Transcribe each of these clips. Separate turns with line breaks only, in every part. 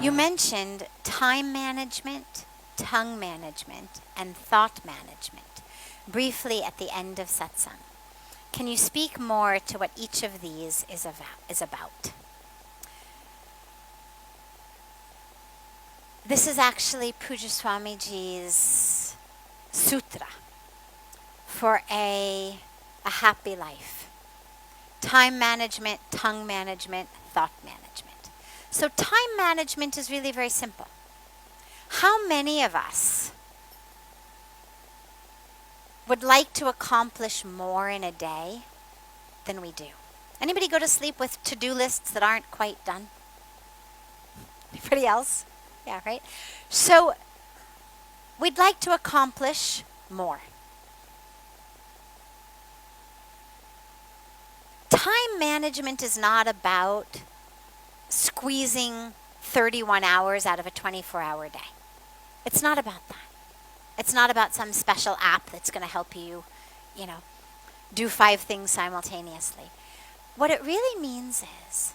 You mentioned time management, tongue management, and thought management briefly at the end of satsang. Can you speak more to what each of these is about? This is actually Pujya Swamiji's sutra for a happy life. Time management, tongue management, thought management. So time management is really very simple. How many of us would like to accomplish more in a day than we do? Anybody go to sleep with to-do lists that aren't quite done? Anybody else? Yeah, right? So we'd like to accomplish more. Time management is not about squeezing 31 hours out of a 24-hour day. It's not about that. It's not about some special app that's going to help you, do 5 things simultaneously. What it really means is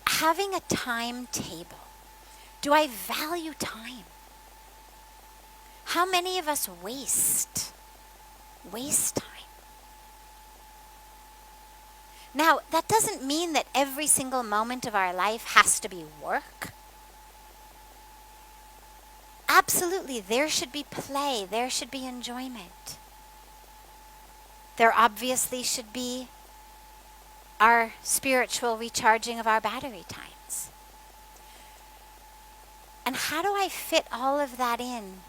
having a timetable. Do I value time? How many of us waste time? Now, that doesn't mean that every single moment of our life has to be work. Absolutely, there should be play, there should be enjoyment. There obviously should be our spiritual recharging of our battery times. And how do I fit all of that in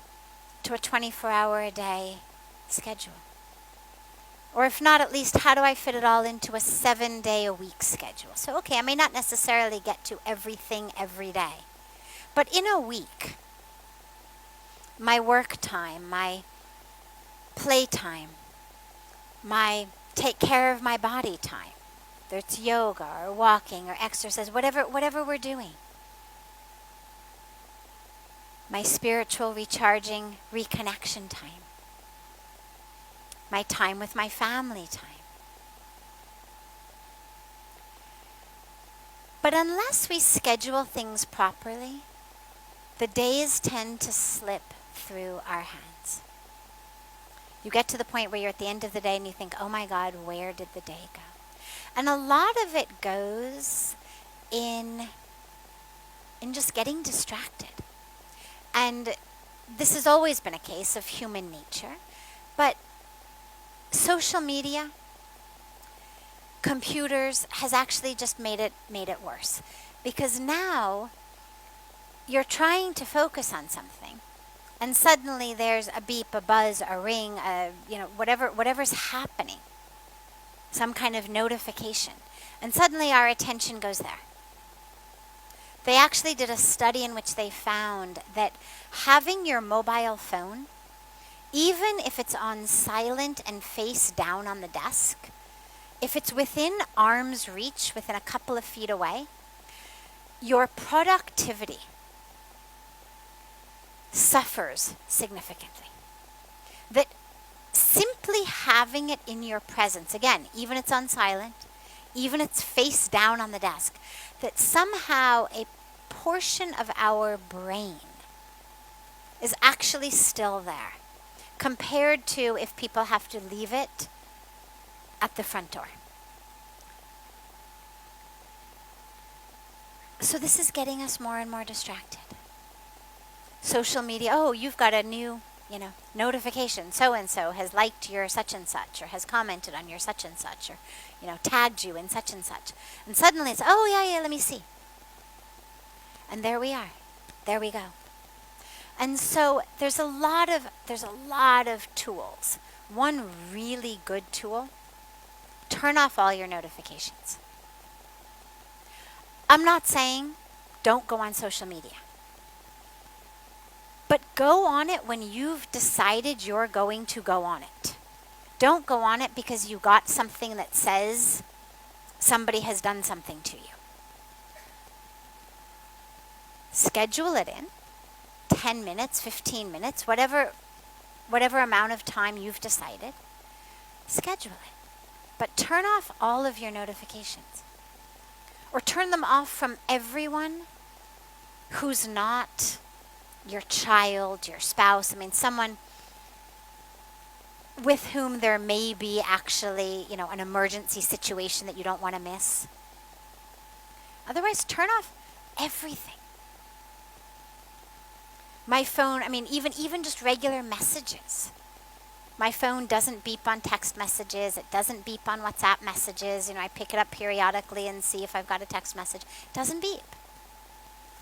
to a 24-hour-a-day schedule? Or if not, at least how do I fit it all into a 7-day-a-week schedule? So, okay, I may not necessarily get to everything every day. But in a week, my work time, my play time, my take care of my body time, whether it's yoga or walking or exercise, whatever we're doing. My spiritual recharging, reconnection time. My time with my family time. But unless we schedule things properly, the days tend to slip through our hands. You get to the point where you're at the end of the day and you think, oh my God, where did the day go? And a lot of it goes in just getting distracted. And this has always been a case of human nature, but social media, computers has actually just made it worse. Because now you're trying to focus on something, and suddenly there's a beep, a buzz, a ring, whatever's happening, some kind of notification, and suddenly our attention goes there. They actually did a study in which they found that having your mobile phone, even if it's on silent and face down on the desk, if it's within arm's reach, within a couple of feet away, your productivity suffers significantly. That simply having it in your presence, again, even it's on silent, even it's face down on the desk, that somehow a portion of our brain is actually still there, compared to if people have to leave it at the front door. So this is getting us more and more distracted. Social media, oh, you've got a new, notification. So-and-so has liked your such and such, or has commented on your such and such, or, tagged you in such and such. And suddenly it's, oh, yeah, let me see. And there we are. There we go. And so there's a lot of tools. One really good tool, turn off all your notifications. I'm not saying don't go on social media. But go on it when you've decided you're going to go on it. Don't go on it because you got something that says somebody has done something to you. Schedule it in. 10 minutes, 15 minutes, whatever amount of time you've decided. Schedule it. but turn off all of your notifications. Or turn them off from everyone who's not your child, your spouse. I mean, someone with whom there may be actually, an emergency situation that you don't want to miss. Otherwise, turn off everything. My phone, even just regular messages. My phone doesn't beep on text messages. It doesn't beep on WhatsApp messages. I pick it up periodically and see if I've got a text message. It doesn't beep.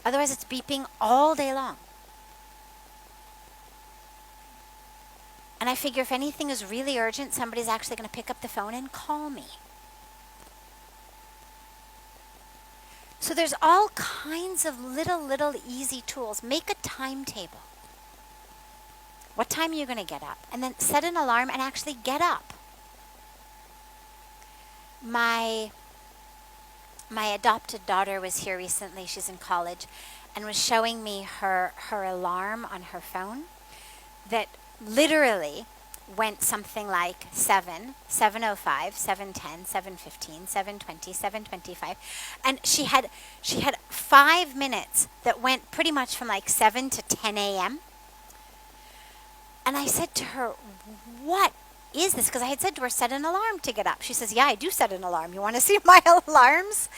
Otherwise, it's beeping all day long. And I figure if anything is really urgent, somebody's actually going to pick up the phone and call me. So there's all kinds of little easy tools. Make a timetable. What time are you going to get up? And then set an alarm and actually get up. My adopted daughter was here recently. She's in college and was showing me her alarm on her phone that literally went something like 7, 7:05, 7:10, 7:15, 7:20, 7:25. And she had 5 minutes that went pretty much from like 7 to 10 a.m. And I said to her, what is this? Because I had said to her, set an alarm to get up. She says, yeah, I do set an alarm. You want to see my alarms?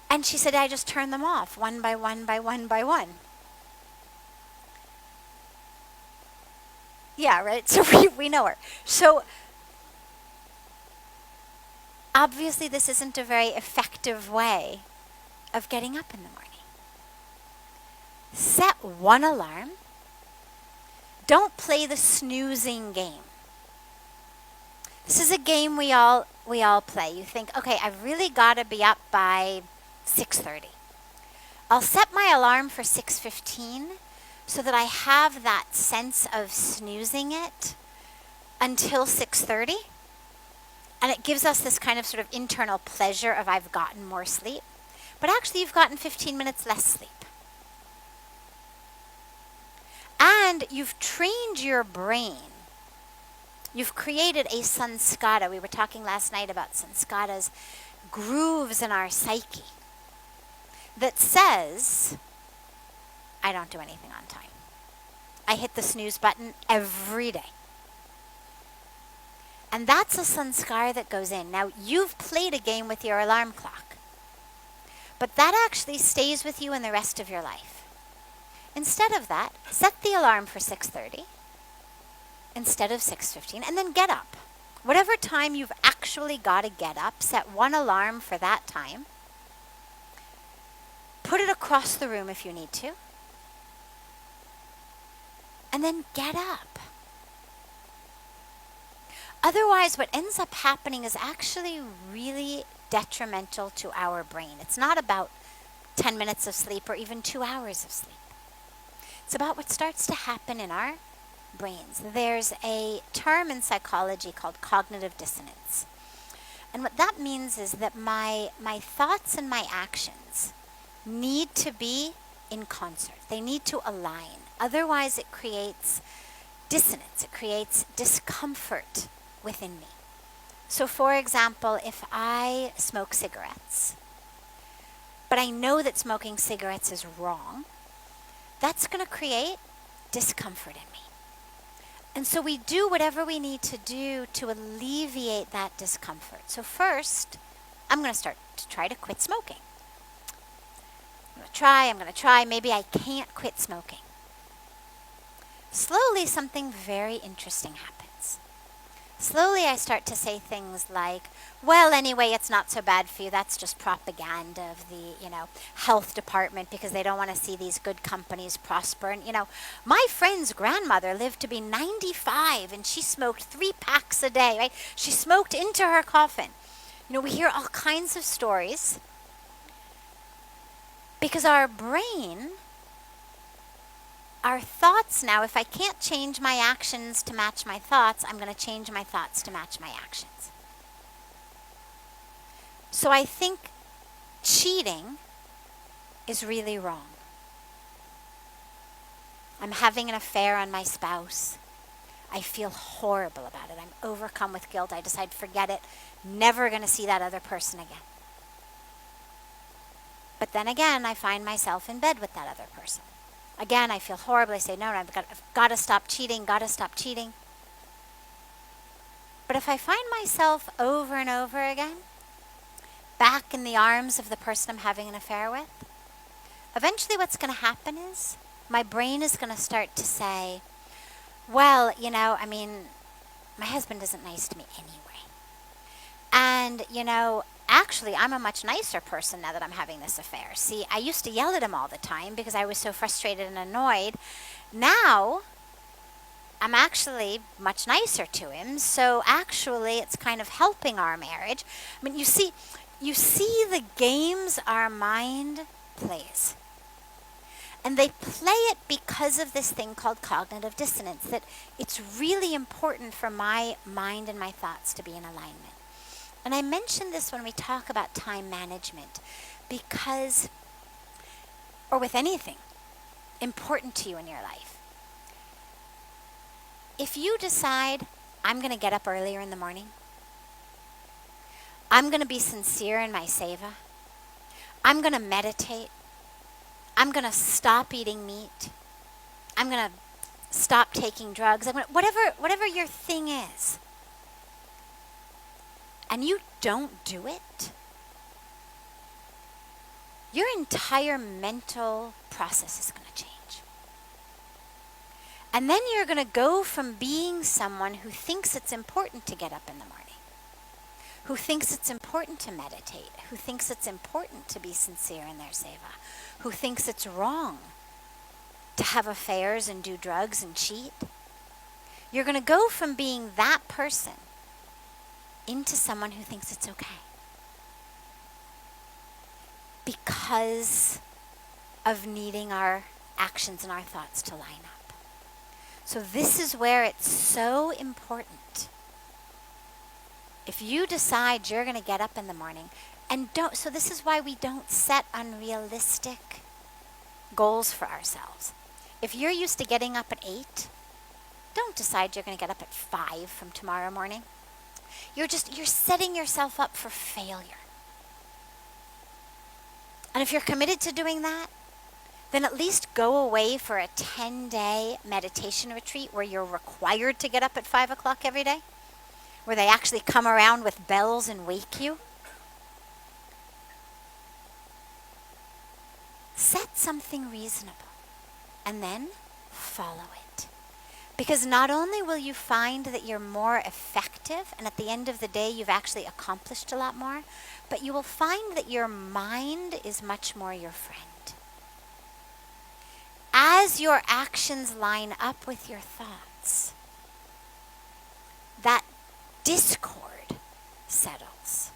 And she said, I just turn them off one by one by one by one. Yeah, right? So we know her. So obviously this isn't a very effective way of getting up in the morning. Set one alarm. Don't play the snoozing game. This is a game we all play. You think, okay, I've really got to be up by 6:30. I'll set my alarm for 6:15 so that I have that sense of snoozing it until 6:30. And it gives us this kind of sort of internal pleasure of I've gotten more sleep. But actually you've gotten 15 minutes less sleep. And you've trained your brain. You've created a sanskara. We were talking last night about sanskaras, grooves in our psyche that says, I don't do anything on time. I hit the snooze button every day. And that's a sanskara that goes in. Now, you've played a game with your alarm clock, but that actually stays with you in the rest of your life. Instead of that, set the alarm for 6:30 instead of 6:15, and then get up. Whatever time you've actually got to get up, set one alarm for that time. Put it across the room if you need to. And then get up. Otherwise, what ends up happening is actually really detrimental to our brain. It's not about 10 minutes of sleep or even 2 hours of sleep. It's about what starts to happen in our brains. There's a term in psychology called cognitive dissonance. And what that means is that my thoughts and my actions need to be in concert. They need to align. Otherwise, it creates dissonance. It creates discomfort within me. So, for example, if I smoke cigarettes, but I know that smoking cigarettes is wrong, that's going to create discomfort in me. And so we do whatever we need to do to alleviate that discomfort. So first, I'm going to start to try to quit smoking. I'm going to try. Maybe I can't quit smoking. Slowly, something very interesting happens. Slowly, I start to say things like, well, anyway, it's not so bad for you. That's just propaganda of the, health department because they don't want to see these good companies prosper. And, my friend's grandmother lived to be 95 and she smoked 3 packs a day, right? She smoked into her coffin. We hear all kinds of stories because our brain, our thoughts now, if I can't change my actions to match my thoughts, I'm going to change my thoughts to match my actions. So I think cheating is really wrong. I'm having an affair on my spouse. I feel horrible about it. I'm overcome with guilt. I decide, forget it. Never going to see that other person again. But then again, I find myself in bed with that other person. Again, I feel horrible. I say, no, I've got to stop cheating, got to stop cheating. But if I find myself over and over again, back in the arms of the person I'm having an affair with, eventually what's going to happen is my brain is going to start to say, well, my husband isn't nice to me anyway. And, actually, I'm a much nicer person now that I'm having this affair. See, I used to yell at him all the time because I was so frustrated and annoyed. Now, I'm actually much nicer to him. So actually, it's kind of helping our marriage. I mean, you see the games our mind plays. And they play it because of this thing called cognitive dissonance, that it's really important for my mind and my thoughts to be in alignment. And I mention this when we talk about time management because, or with anything important to you in your life, if you decide, I'm going to get up earlier in the morning, I'm going to be sincere in my seva, I'm going to meditate, I'm going to stop eating meat, I'm going to stop taking drugs, whatever your thing is, and you don't do it, your entire mental process is going to change. And then you're going to go from being someone who thinks it's important to get up in the morning, who thinks it's important to meditate, who thinks it's important to be sincere in their seva, who thinks it's wrong to have affairs and do drugs and cheat. You're going to go from being that person into someone who thinks it's okay. Because of needing our actions and our thoughts to line up. So this is where it's so important. If you decide you're going to get up in the morning, so this is why we don't set unrealistic goals for ourselves. If you're used to getting up at 8, don't decide you're going to get up at 5 from tomorrow morning. You're setting yourself up for failure. And if you're committed to doing that, then at least go away for a 10-day meditation retreat where you're required to get up at 5 o'clock every day, where they actually come around with bells and wake you. Set something reasonable and then follow it. Because not only will you find that you're more effective, and at the end of the day you've actually accomplished a lot more, but you will find that your mind is much more your friend. As your actions line up with your thoughts, that discord settles.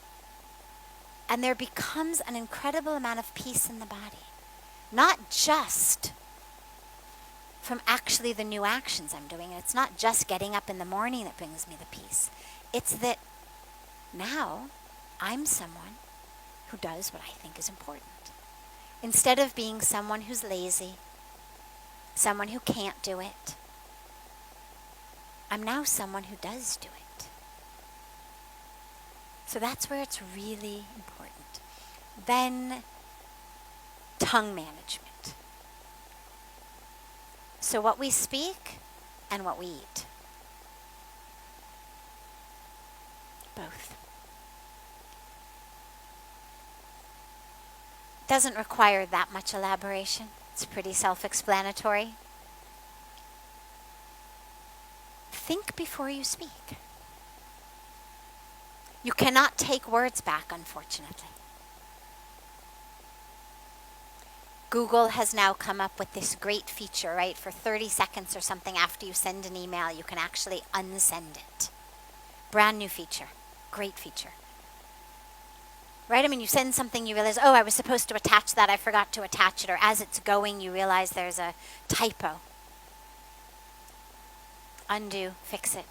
And there becomes an incredible amount of peace in the body. Not just from actually the new actions I'm doing. It's not just getting up in the morning that brings me the peace. It's that now I'm someone who does what I think is important. Instead of being someone who's lazy, someone who can't do it, I'm now someone who does do it. So that's where it's really important. Then, tongue management. So what we speak and what we eat. Both. Doesn't require that much elaboration. It's pretty self-explanatory. Think before you speak. You cannot take words back, unfortunately. Google has now come up with this great feature, right? For 30 seconds or something after you send an email, you can actually unsend it. Brand new feature. Great feature. Right? I mean, you send something, you realize, oh, I was supposed to attach that, I forgot to attach it. Or as it's going, you realize there's a typo. Undo, fix it.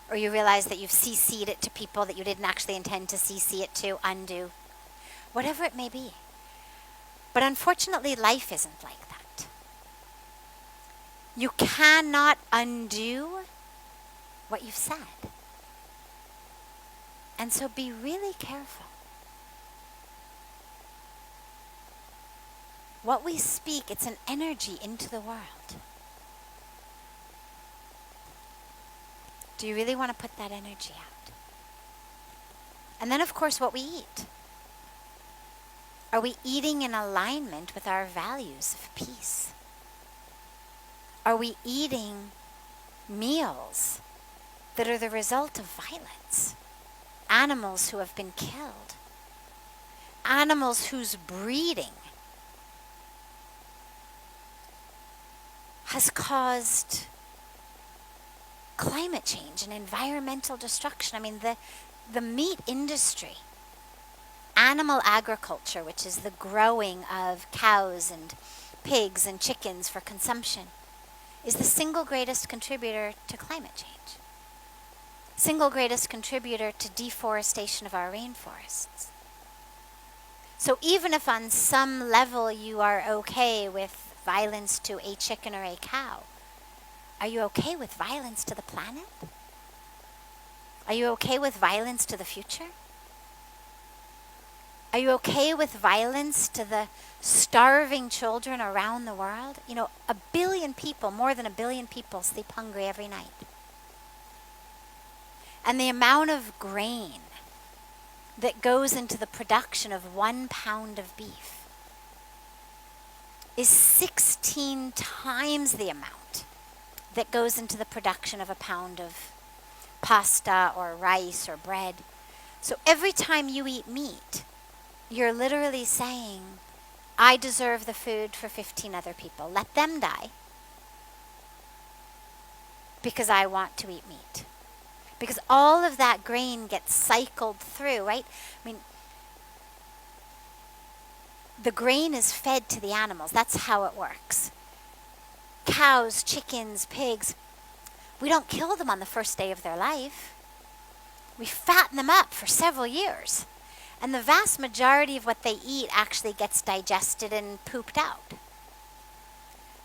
Or you realize that you've CC'd it to people that you didn't actually intend to CC it to, undo. Whatever it may be. But unfortunately, life isn't like that. You cannot undo what you've said. And so be really careful. What we speak, it's an energy into the world. Do you really want to put that energy out? And then, of course, what we eat. Are we eating in alignment with our values of peace? Are we eating meals that are the result of violence? Animals who have been killed. Animals whose breeding has caused climate change and environmental destruction. I mean, the meat industry, animal agriculture, which is the growing of cows and pigs and chickens for consumption, is the single greatest contributor to climate change. Single greatest contributor to deforestation of our rainforests. So even if on some level you are okay with violence to a chicken or a cow, are you okay with violence to the planet? Are you okay with violence to the future? Are you okay with violence to the starving children around the world? You know, 1 billion people, more than 1 billion people, sleep hungry every night. And the amount of grain that goes into the production of 1 pound of beef is 16 times the amount that goes into the production of 1 pound of pasta or rice or bread. So every time you eat meat, you're literally saying, I deserve the food for 15 other people. Let them die because I want to eat meat. Because all of that grain gets cycled through, right? I mean, the grain is fed to the animals. That's how it works. Cows, chickens, pigs, we don't kill them on the first day of their life. We fatten them up for several years. And the vast majority of what they eat actually gets digested and pooped out.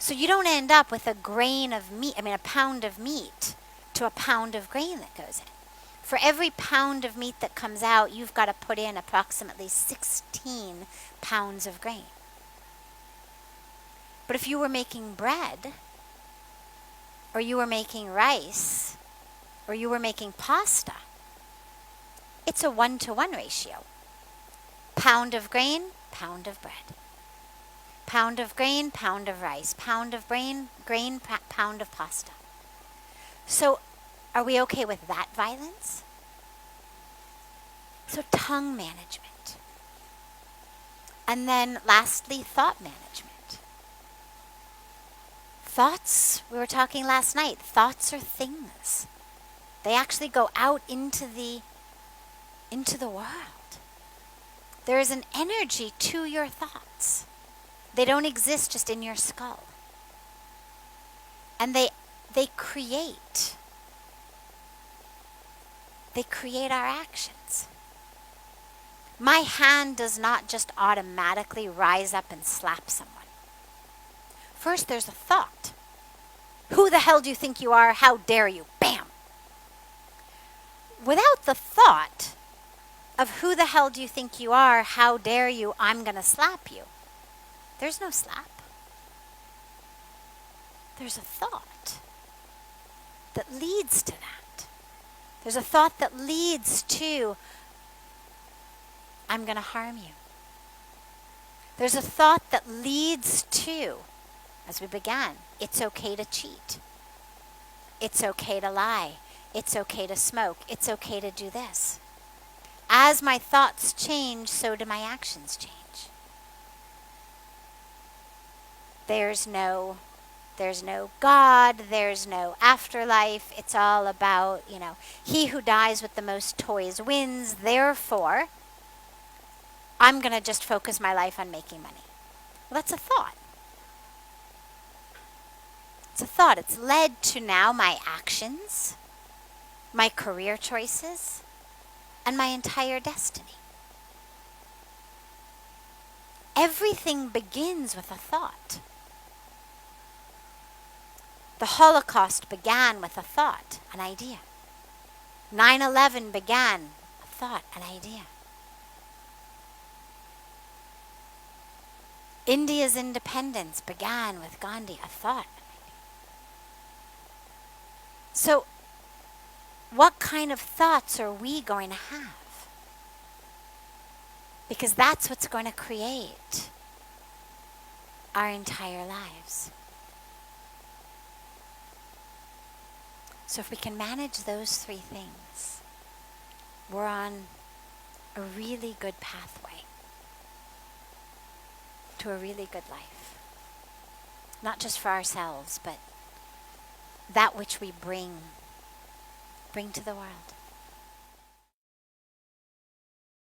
So you don't end up with a grain of meat, a pound of meat to a pound of grain that goes in. For every pound of meat that comes out, you've got to put in approximately 16 pounds of grain. But if you were making bread, or you were making rice, or you were making pasta, it's a 1-to-1 ratio. Pound of grain, pound of bread. Pound of grain, pound of rice. Pound of grain, pound of pasta. So, are we okay with that violence? So, tongue management. And then, lastly, thought management. Thoughts, we were talking last night, thoughts are things. They actually go out into the world. There is an energy to your thoughts. They don't exist just in your skull. And they create. They create our actions. My hand does not just automatically rise up and slap someone. First, there's a thought. Who the hell do you think you are? How dare you? Bam! Without the thought of who the hell do you think you are? How dare you? I'm going to slap you. There's no slap. There's a thought that leads to that. There's a thought that leads to, I'm going to harm you. There's a thought that leads to, as we began, it's okay to cheat. It's okay to lie. It's okay to smoke. It's okay to do this. As my thoughts change, so do my actions change. There's no God, there's no afterlife. It's all about, he who dies with the most toys wins. Therefore, I'm going to just focus my life on making money. Well, that's a thought. It's a thought. It's led to now my actions, my career choices, and my entire destiny. Everything begins with a thought. The Holocaust began with a thought, an idea. 9/11 began a thought, an idea. India's independence began with Gandhi, a thought. So, what kind of thoughts are we going to have? Because that's what's going to create our entire lives. So if we can manage those three things, we're on a really good pathway to a really good life. Not just for ourselves, but that which we bring to the world.